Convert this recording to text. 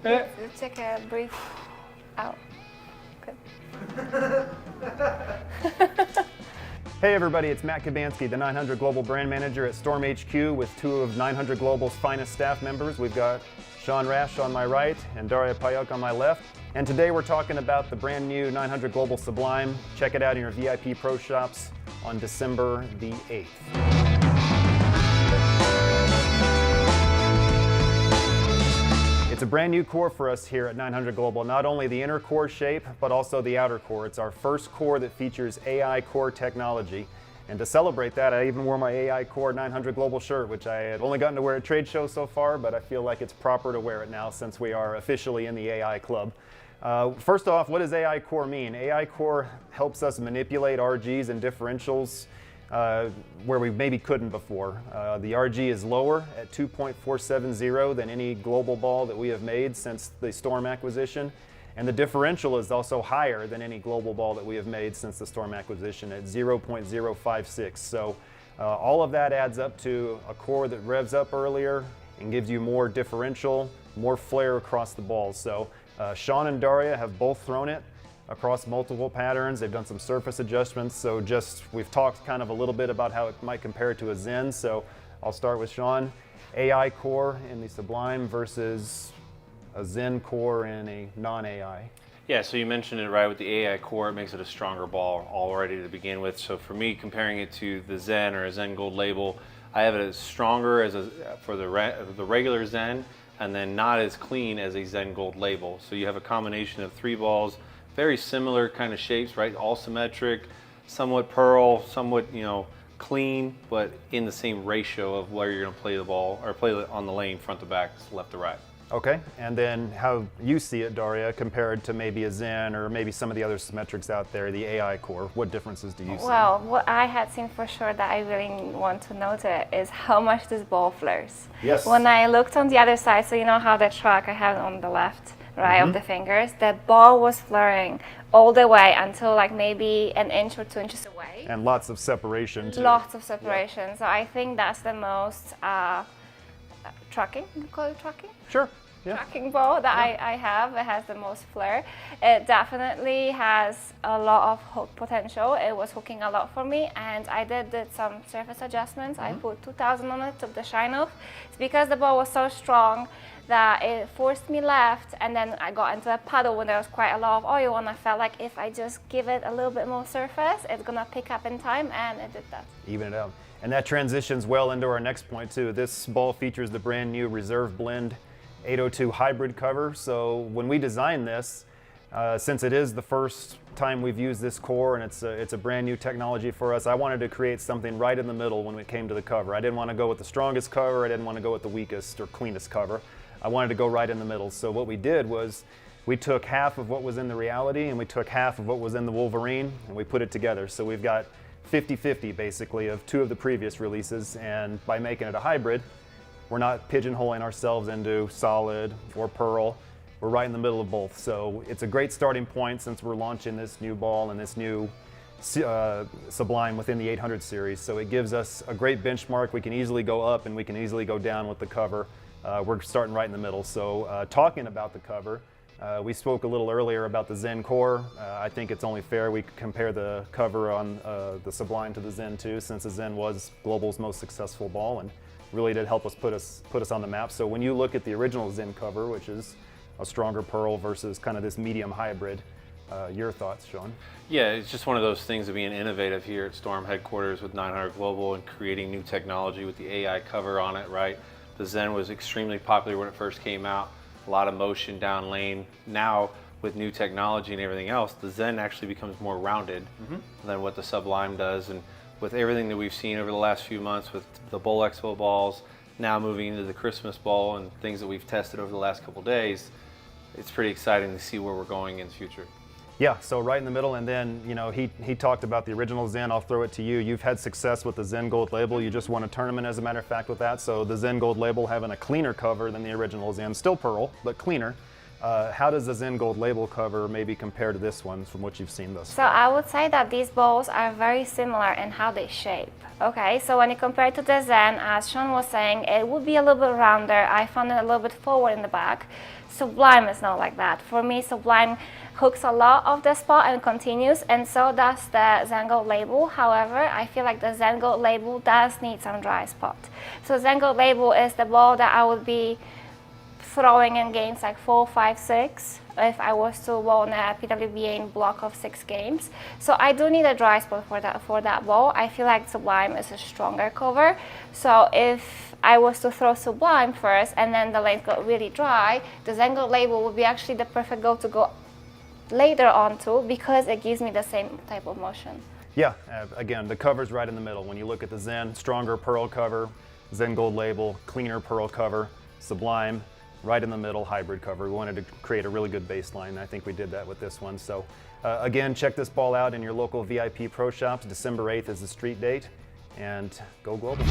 Let's take a brief out. Good. Hey everybody, it's Matt Cabanski, the 900 Global Brand Manager at Storm HQ with two of 900 Global's finest staff members. We've got Rash on my right and Daria Pajak on my left. And today we're talking about the brand new 900 Global Sublime. Check it out in your VIP Pro shops on December the 8th. It's a brand new core for us here at 900 Global, not only the inner core shape, but also the outer core. It's our first core that features AI core technology. And to celebrate that, I even wore my AI Core 900 Global shirt, which I had only gotten to wear at trade shows so far, but I feel like it's proper to wear it now since we are officially in the AI club. First off, what does AI Core mean? AI Core helps us manipulate RGs and differentials where we maybe couldn't before. The RG is lower at 2.470 than any global ball that we have made since the Storm acquisition. And the differential is also higher than any global ball that we have made since the Storm acquisition at 0.056. So all of that adds up to a core that revs up earlier and gives you more differential, more flare across the ball. So Sean and Daria have both thrown it across multiple patterns. They've done some surface adjustments. So we've talked kind of a little bit about how it might compare to a Zen. So I'll start with Sean. AI core in the Sublime versus a Zen core in a non-AI. Yeah, so you mentioned it right with the AI core, it makes it a stronger ball already to begin with. So for me, comparing it to the Zen or a Zen Gold Label, I have it as stronger for the regular Zen, and then not as clean as a Zen Gold Label. So you have a combination of three balls, very similar kind of shapes, right? All symmetric, somewhat pearl, somewhat clean, but in the same ratio of where you're going to play the ball or play it on the lane, front to back, left to right. Okay, and then how you see it, Daria, compared to maybe a Zen or maybe some of the other symmetrics out there, the AI core. What differences do you see? Well, what I had seen for sure that I really want to note is how much this ball flares. Yes. When I looked on the other side, so you know how the track I have on the left, right, of the fingers, the ball was flaring all the way until like maybe an inch or 2 inches away. And lots of separation too. Lots of separation. Yeah. So I think that's the most tracking, you call it tracking? Sure. Yeah. Tracking ball that I have. It has the most flare. It definitely has a lot of hook potential. It was hooking a lot for me, and I did some surface adjustments. I put 2000 on it, took the shine off. It's because the ball was so strong that it forced me left, and then I got into a puddle when there was quite a lot of oil, and I felt like if I just give it a little bit more surface, it's gonna pick up in time, and it did that. Even it out. And that transitions well into our next point too. This ball features the brand new Reserve Blend 802 hybrid cover. So when we designed this, since it is the first time we've used this core and it's a brand new technology for us, I wanted to create something right in the middle when it came to the cover. I didn't want to go with the strongest cover, I didn't want to go with the weakest or cleanest cover. I wanted to go right in the middle. So what we did was we took half of what was in the Reality and we took half of what was in the Wolverine and we put it together. So we've got 50-50 basically of two of the previous releases, and by making it a hybrid, we're not pigeonholing ourselves into solid or pearl. We're right in the middle of both. So it's a great starting point since we're launching this new ball and this new Sublime within the 800 series. So it gives us a great benchmark. We can easily go up and we can easily go down with the cover. We're starting right in the middle. So talking about the cover, we spoke a little earlier about the Zen core. I think it's only fair we compare the cover on the Sublime to the Zen too, since the Zen was Global's most successful ball and really did help us put us on the map. So when you look at the original Zen cover, which is a stronger pearl versus kind of this medium hybrid, your thoughts, Sean? Yeah, it's just one of those things of being innovative here at Storm headquarters with 900 Global and creating new technology with the AI cover on it, right? The Zen was extremely popular when it first came out. A lot of motion down lane. Now, with new technology and everything else, the Zen actually becomes more rounded than what the Sublime does. And with everything that we've seen over the last few months with the Bowl Expo balls, now moving into the Christmas ball and things that we've tested over the last couple of days, it's pretty exciting to see where we're going in the future. Yeah, so right in the middle, and then he talked about the original Zen. I'll throw it to you. You've had success with the Zen Gold Label. You just won a tournament, as a matter of fact, with that. So the Zen Gold Label having a cleaner cover than the original Zen, still pearl, but cleaner. How does the Zen Gold label cover maybe compare to this one from what you've seen thus So far? I would say that these balls are very similar in how they shape. Okay, so when you compare to the Zen, as Sean was saying, it would be a little bit rounder. I found it a little bit forward in the back. Sublime is not like that. For me, Sublime hooks a lot of the spot and continues, and so does the Zen Gold label. However, I feel like the Zen Gold label does need some dry spot. So Zen Gold label is the ball that I would be throwing in games like 4, 5, 6 if I was to win a PWBA in block of 6 games. So I do need a dry spot for that ball. I feel like Sublime is a stronger cover. So if I was to throw Sublime first and then the lanes got really dry, the Zen Gold label would be actually the perfect goal to go later on to, because it gives me the same type of motion. Yeah, again, the cover's right in the middle. When you look at the Zen, stronger pearl cover, Zen Gold label, cleaner pearl cover, Sublime, right in the middle, hybrid cover. We wanted to create a really good baseline, and I think we did that with this one. So again, check this ball out in your local VIP pro shops. December 8th is the street date, and go global.